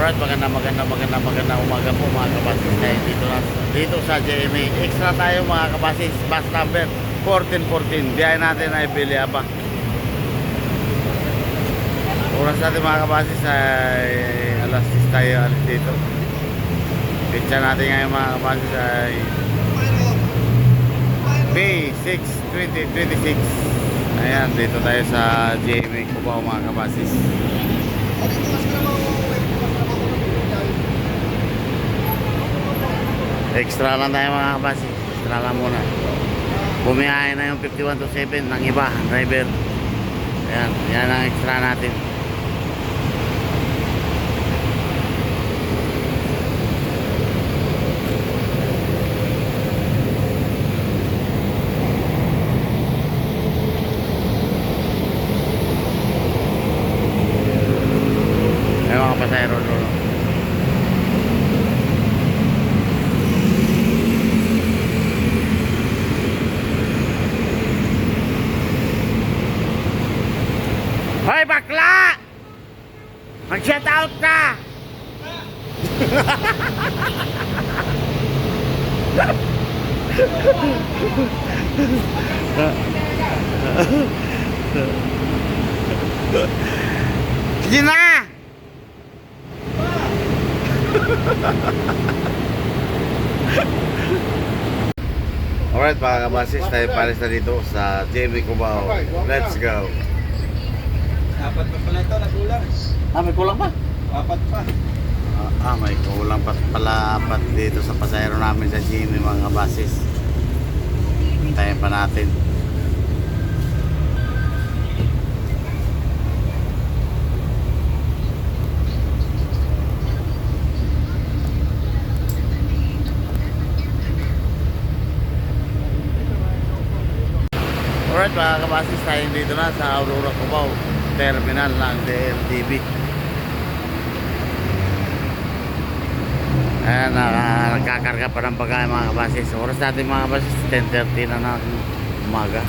Alright, magandang umaga po mga kabasis. Dito sa JMA. Extra tayo mga kabasis. Bus number 1414. Biyahe natin ay Biliaba. Oras natin mga kabasis ay alas 6 tayo alis dito. Pitsa natin ngayon mga kabasis ay May 6, 2026. Ayan, dito tayo sa JMA Cubao mga kabasis. Extra lang tayo mga kabasis. Extra lang muna. Bumiyahe na yung 51 to 7 ng iba, driver. Ayan, yan ang extra natin. Ayan mga pasahero lolo. Hoy bakla! Mag-shout out ka! Sige na! Alright mga kabasis, tayo palis na dito sa JMA Cubao. Let's go! Apat pa pala ito, nagulang. May kulang pa? Apat pa. May kulang pa pala apat dito sa pasahero namin sa JMA mga kabasis. Hintayin pa natin. Alright mga kabasis, tayo dito na sa Aurora Cubao terminal ng DLTV. Ayan, nagkakarga pa ng bagahe mga kabasis. Oras natin mga kabasis 10:30 na ng umaga.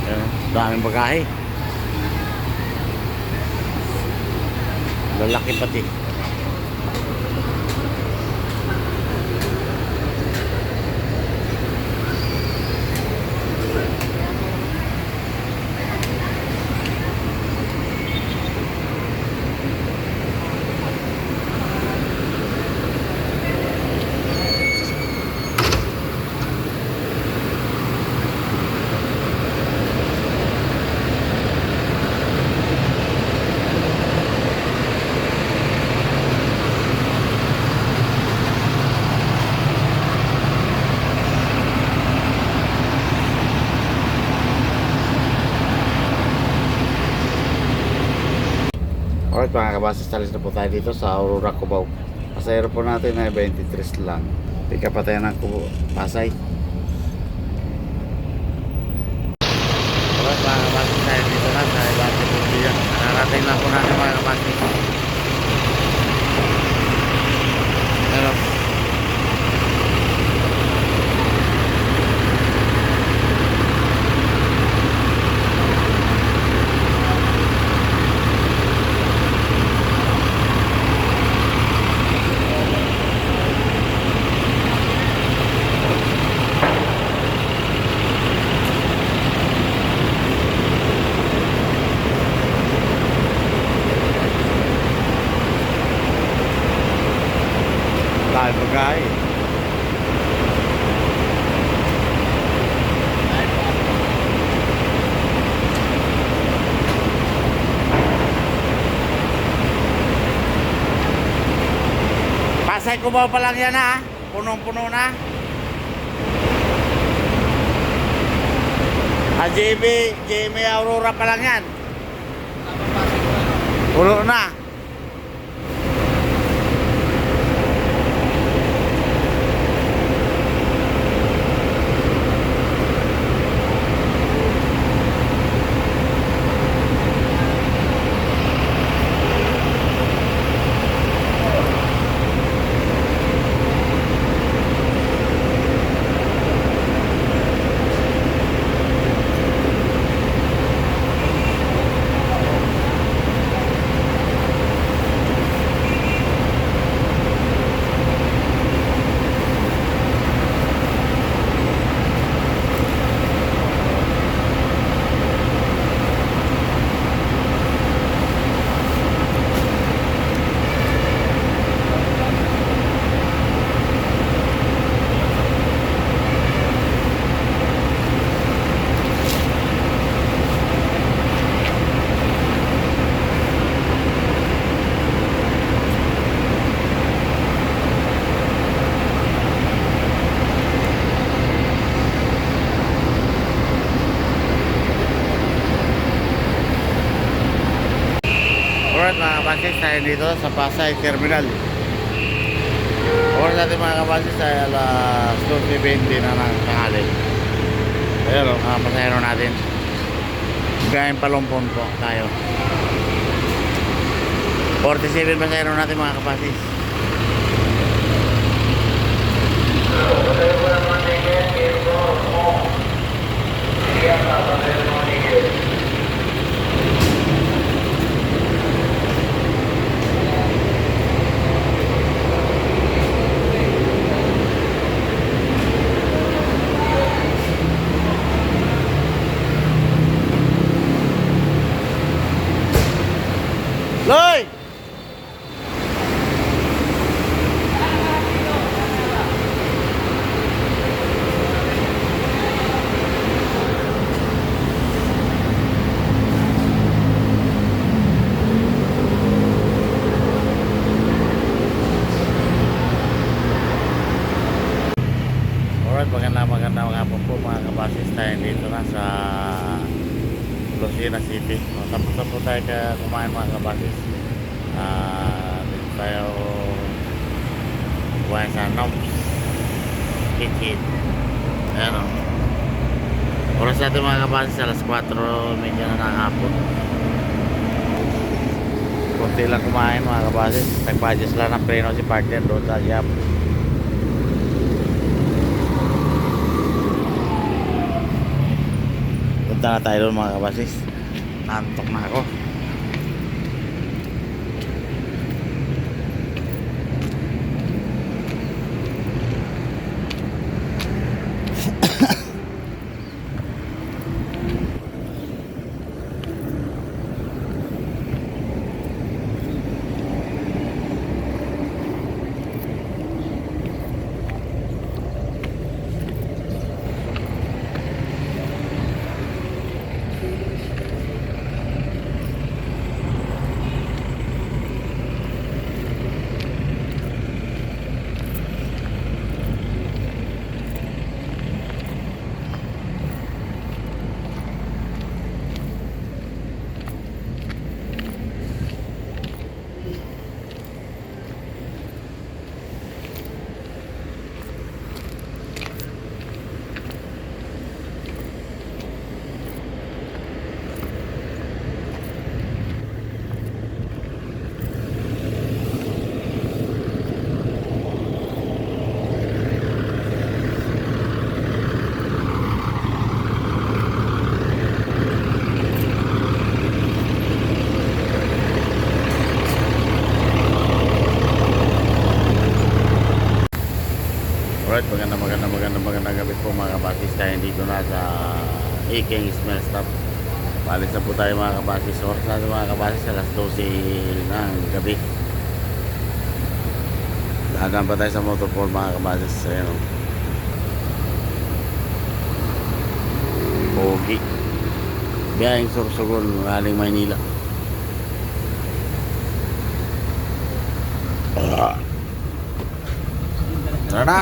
Ayan, daming bagahe, lalaki pati. Alright mga kabasis, talis na po tayo dito sa Aurora Cubao. Pasahero po natin ay 23 lang. Pick up pa tayo ng Pasay. Alright mga kabasis, tayo dito na sa Ibate Puglia. Nakarating lang po natin mga kabasis. Hello. Bagay. Pasay Cubao pa lang yan ha. Punong-puno na. JMA Aurora pa lang yan. Puno na. tayo dito sa Pasay Terminal. Oras natin mga kabasis ay alas 12:20 na ng tanghali. Ayun, ang pasahero natin. Gayang Palumpon po tayo. 47 pasahero natin mga kabasis. Loy! Alright, magandang hapon po mga kabasis. Tayo dito na sa Lucena City. Tapos na po tayo kumain mga kabasis. Dito tayo kumain sa Noms Kitchen. Ayan o. Oras natin mga kabasis, alas 4:30 na ng hapon. Kunti lang kumain mga kabasis. Nagpa-adjust lang ng preno si partner doon sa shop. Punta na tayo doon mga kabasis. Nantok na ako. Alright, magandang gabi po mga kabasis. Tayo dito na sa Iking Smell Stop. Palis na po tayo mga kabasis. Oras natin mga kabasis, alas 12 ng gabi. Dahagan pa tayo sa motorport mga kabasis. Ayan o. Pogi. Biyaheng Sorsogon, galing Maynila. Tara na.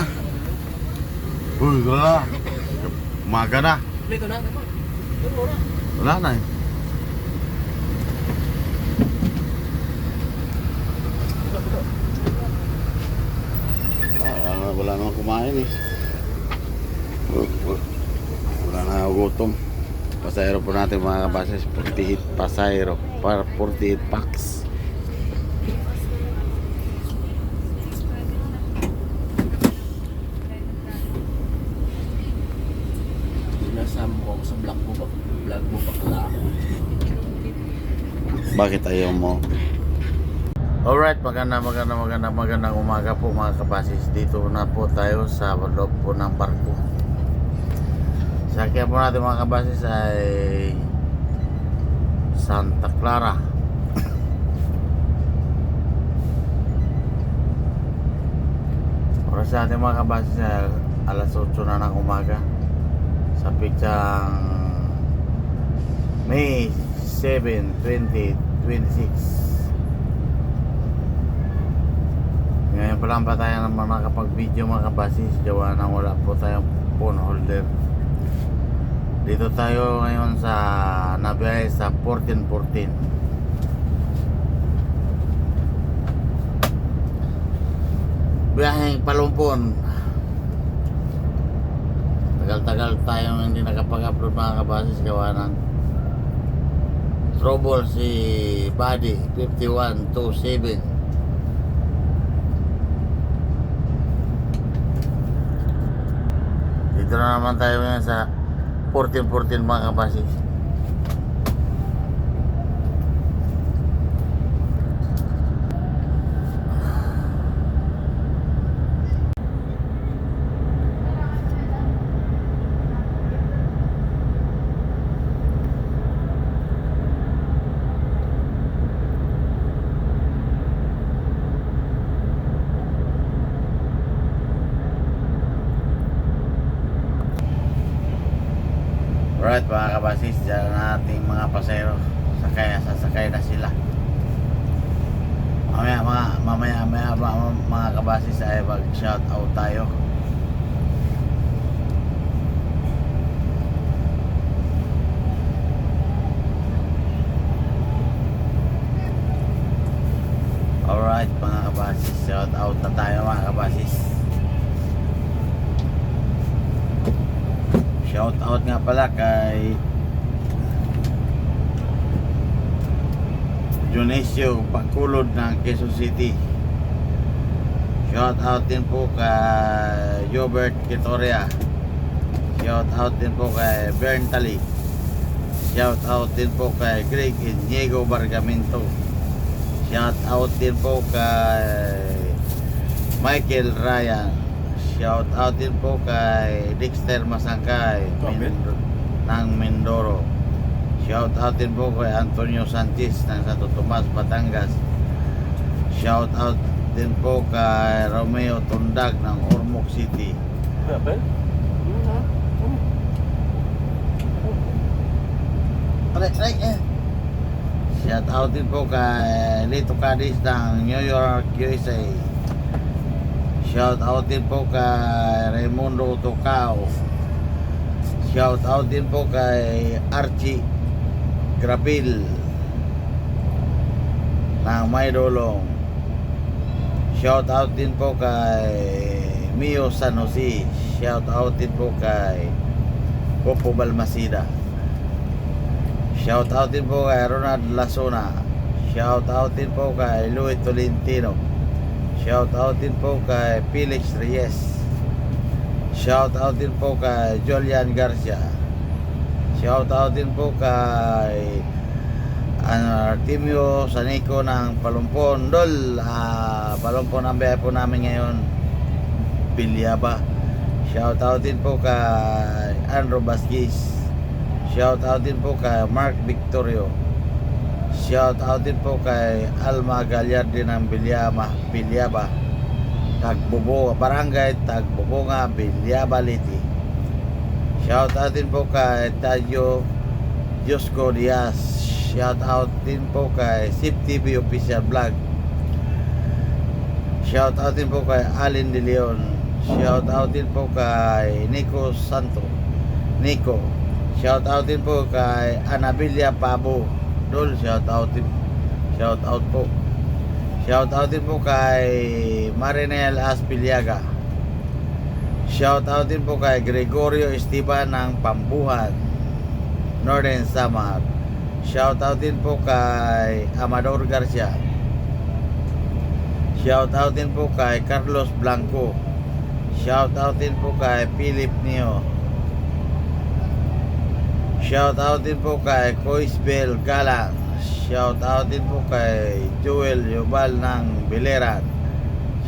Uy, wala na. Umaga na. Dito na, Wala na eh. Wala naman kumain eh. Wala na gutom. Pasayro po natin mga kabasis. 48 pasayro. Para 48 packs. sa vlog mo bakla. Bakit ayaw mo? Alright, magandang umaga po mga kabasis. Dito na po tayo sa loob po ng barko. Sakyan po natin mga kabasis ay Santa Clara. Oras natin mga kabasis ay alas 8 na ng umaga. Sa pitsang May 7, 2026. Ngayon pa lang pa tayo naman nakapag-video mga kabasis. Gawa nang wala po tayong phone holder. Dito tayo ngayon sa nabiyahe sa 1414. biyaheng Palumpon. Tagal-tagal tayong hindi nakapag-upload mga kabasis, gawa ng trouble si Buddy 5127. Dito na naman tayo ngayon sa 1414 mga kabasis. Alright mga kabasis, dyan ang ating mga pasero. Sasakay na sila. Mamaya mga kabasis ay mag shout out tayo. Alright mga kabasis, shout out na tayo mga kabasis. Shout out nga pala kay Dionisio Pagkulod ng Quezon City. Shout out din po kay Jobert Quitoria. Shout out din po kay Bern Tali. Shout out din po kay Greg Iniego Bargamento. Shout out din po kay Michael Ryan. Shout out din po kay Dexter Masangkay ng Mindoro. Shout out din po kay Antonio Sanchez ng Santo Tomas, Batangas. Shout out din po kay Romeo Tundag ng Ormoc City. Shout out din po kay Lito Cadiz ng New York, USA. Shout out din po kay Raimundo Tocao. Shout out din po kay Archie Grabil ng Maydolong. Shout out din po kay Mio San Jose. Shout out din po kay Popo Balmasida. Shout out din po kay Ronald Lasona. Shout out din po kay Louis Tolentino. Shout out din po kay Felix Reyes. Shout out din po kay Julian Garcia. Shout out din po kay Artemio Sanico ng Palumpon. Dol, Palumpon ang biyahe po namin ngayon, Bilyaba. Shout out din po kay Andrew Basquez. Shout out din po kay Mark Victorio. Shout out din po kay Alma Galyardi ng Bilyaba. Tagbubo, Barangay Tagbubonga, Bilyaba, Liti. Shout out din po kay Tayo Josco Diaz. Shout out din po kay Sip TV Official Vlog. Shout out din po kay Alin De Leon. Shout out din po kay Nico Santo. Shout out din po kay Anabilia Pabo. Dol, shout out po. Shout out din po kay Marinel Aspiliaga. Shout out din po kay Gregorio Esteban ng Pambuhan, Northern Samar. Shout out din po kay Amador Garcia. Shout out din po kay Carlos Blanco. Shout out din po kay Philip Neo. Shout out din po kay Coisbel Galang. Shout out din po kay Joel Yobal ng Bileran.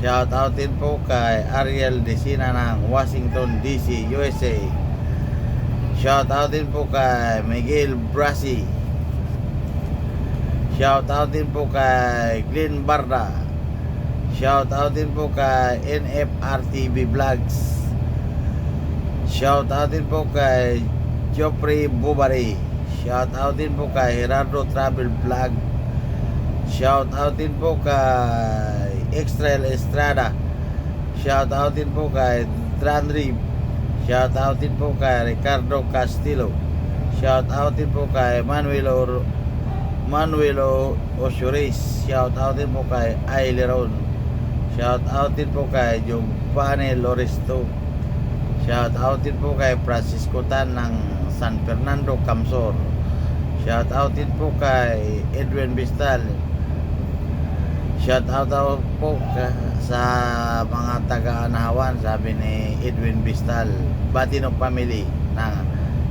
Shout out din po kay Ariel Desina ng Washington DC, USA. Shout out din po kay Miguel Brasi. Shout out din po kay Glenn Barda. Shout out din po kay NFRTV Vlogs. Shout out din po kay Joffrey Bubari. Shout out din po kay Gerardo Travel Vlog. Shout out din po kay Extrael Estrada. Shout out din po kay Tranrib. Shout out din po kay Ricardo Castillo. Shout out din po kay Manuel Osiris. Shout out din po kay Aileron. Shout out din po kay Giovanni Loristo. Shout out din po kay Francisco Tan ng San Fernando, Camsor. Shout out din po kay Edwin Bistal. Shout out po sa mga taga-Anahawan, sabi ni Edwin Bistal. Batinong family na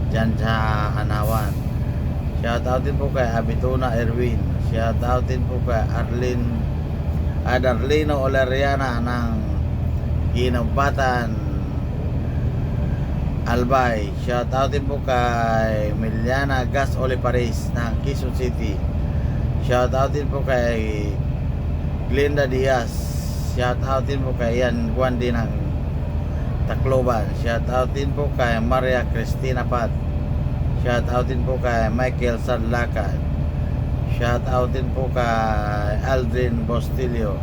dyan sa Anahawan. Shout out din po kay Abituna Erwin. Shout out din po kay Darlino Olariana ng Ginobatan Albay. Shout out din po kay Miliana Gas Oliparis ng Quezon City. Shout out din po kay Glenda Diaz. Shout out din po kay Ian Guandi ng Tacloban. Shout out din po kay Maria Cristina Pat. Shout out din po kay Michael Sadlacan. Shout out din po kay Aldrin Bostilio.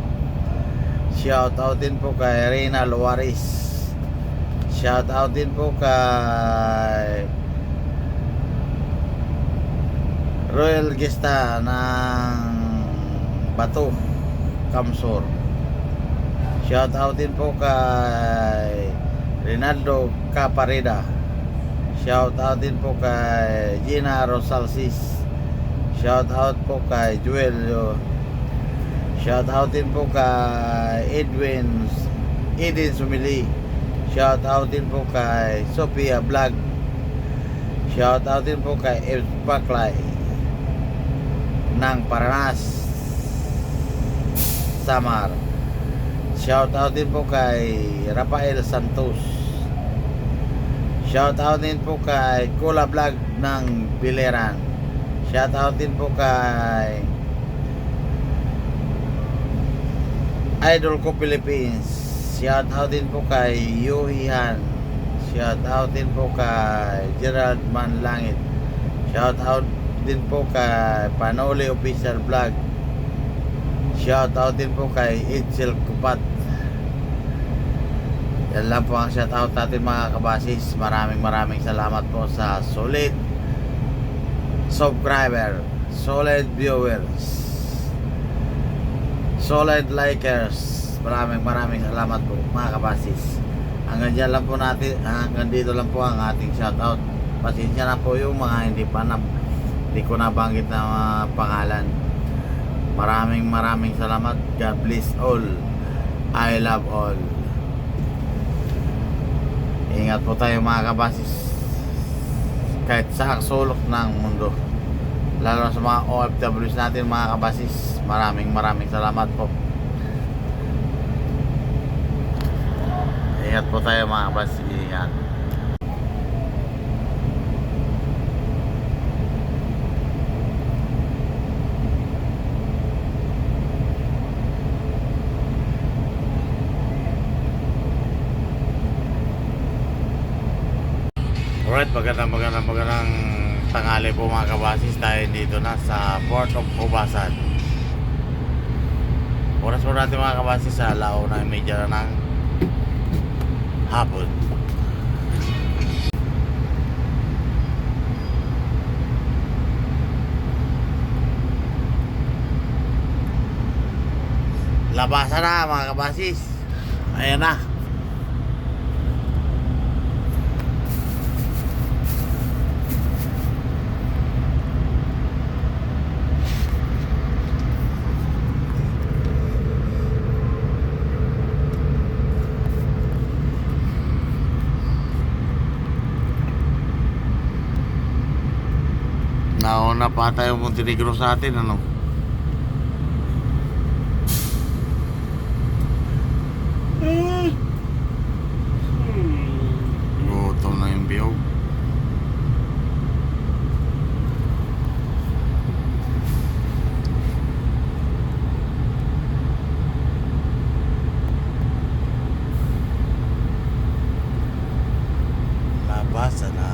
Shout out din po kay Reina Luaris. Shout out din po kay Royal Gesta ng Bato, Camsor. Shout out din po kay Rinaldo Capareda. Shout out din po kay Gina Rosalsis. Shout out po kay Joel. Shout out din po kay Edwin Sumili. Shout out din po kay Sophia Vlog. Shout out din po kay Ed Baklay ng Paranas, Samar. Shout out din po kay Rafael Santos. Shout out din po kay Kula Vlog ng Bileran. Shout out din po kay Idol ko Philippines. Shout out din po kay Yuhihan. Shout out din po kay Gerald Manlangit. Shout out din po kay Panoli Official Vlog. Shout out din po kay Itzel Kupat. Yan lang po ang shout out natin mga kabasis. Maraming salamat po sa solid subscriber, solid viewers, solid likers. Maraming salamat po mga kabasis. Hanggang dyan lang po natin, hanggang dito lang po ang ating shoutout. Pasensya na po yung mga hindi ko nabanggit na mga pangalan. Maraming salamat. God bless all. I love all. Ingat po tayo mga kabasis kahit sa sulok ng mundo, lalo sa mga OFWs natin mga kabasis. Maraming salamat po. Ingat po tayo mga kabasis. Ingat. Alright, magandang tanghali po mga kabasis. Tayo dito na sa Port of Ubasan. Oras po natin mga kabasis sa 1:30 ng hapon. Labasan na mga kabasis. Ayan na. Nauna pa tayo Montenegro sa atin, ano? Gutom na yung biyog. Labasan na.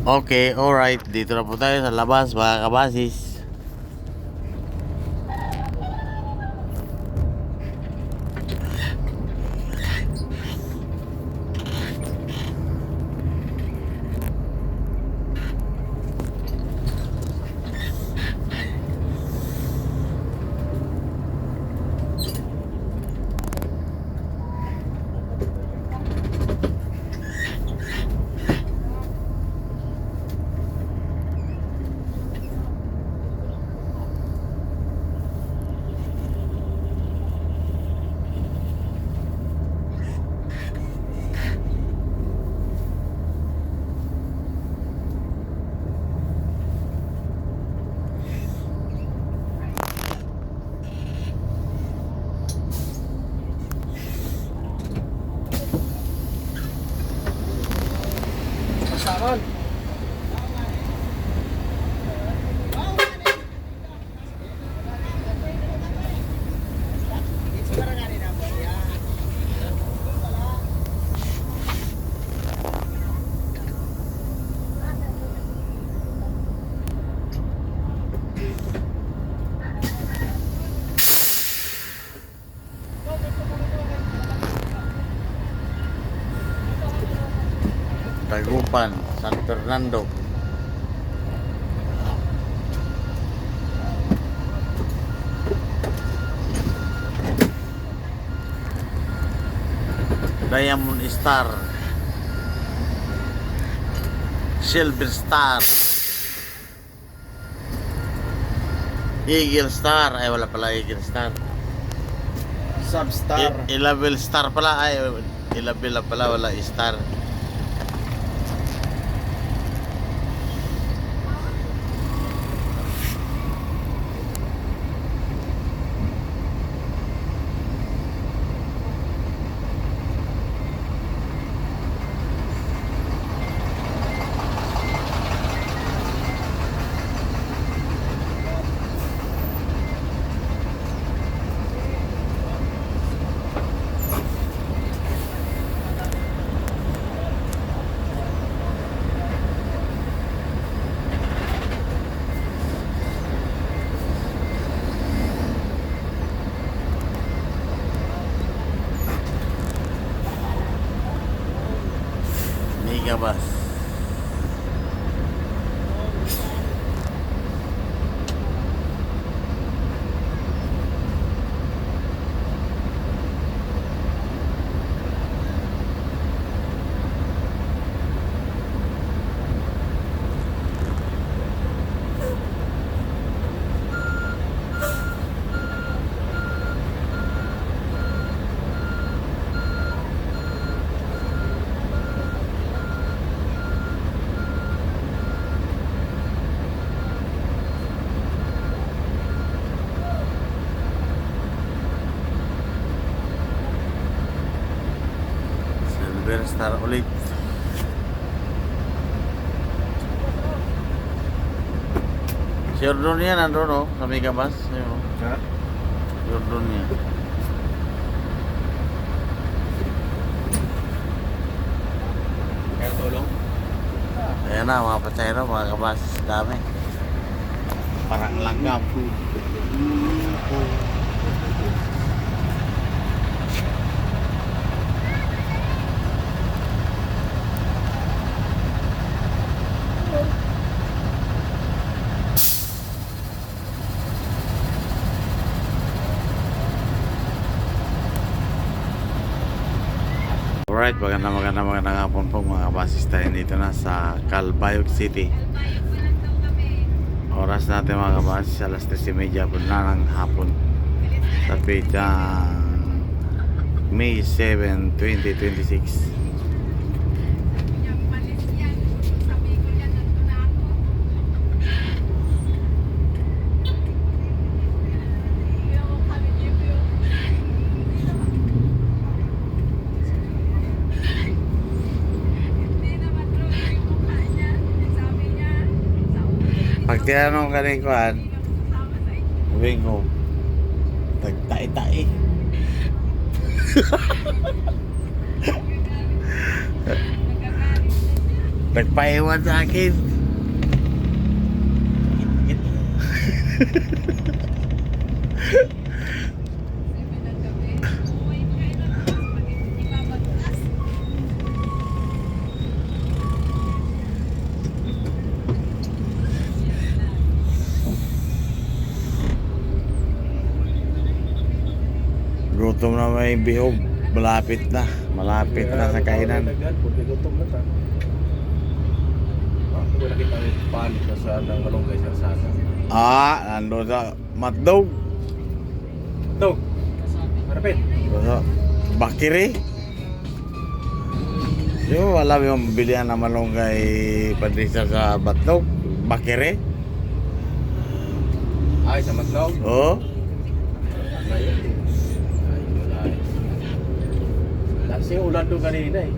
Okay, alright. Dito na po tayo sa labas, mga kabasis. Pasaran. Tagupan, San Fernando. Diamond Star, Silver Star, Eagle Star. Ay, wala pala Eagle Star. Substar. Level Star pala. Ay, level na pala, wala Star. Mega Bus. Silver Star ulit. Si Ordon yan, nandun o, sa Mega Bus. Ayun, o. Ha? Si Ordon yan. Kaya tulong? Ayan na, mga patsayro, mga kabas. Dami. Parang langgam. Alright, magandang hapon po mga kabasis, tayo dito na sa Calbayog City. Oras natin mga kabasis, alas 3:30 po na ng hapon. Sa petang May 7, 2026. Pag tinanong ka rin kuhan, sabihin ko, nagtai-tai. Nagpaiwan sa akin. Git. Gutom na may bihog. Malapit na. Malapit na sa kainan. Puti gutom na ta. Ako nakita ang pan sa ng malunggay sa sana. Nando sa matdog. Dog. Harapin. Sa Bakiri. Yo, wala yung bilihan na malunggay padisa sa Batdog. Bakiri. Ay, sa Magnog. Oh. Ay, wala. Lasing ulan doon kanina eh.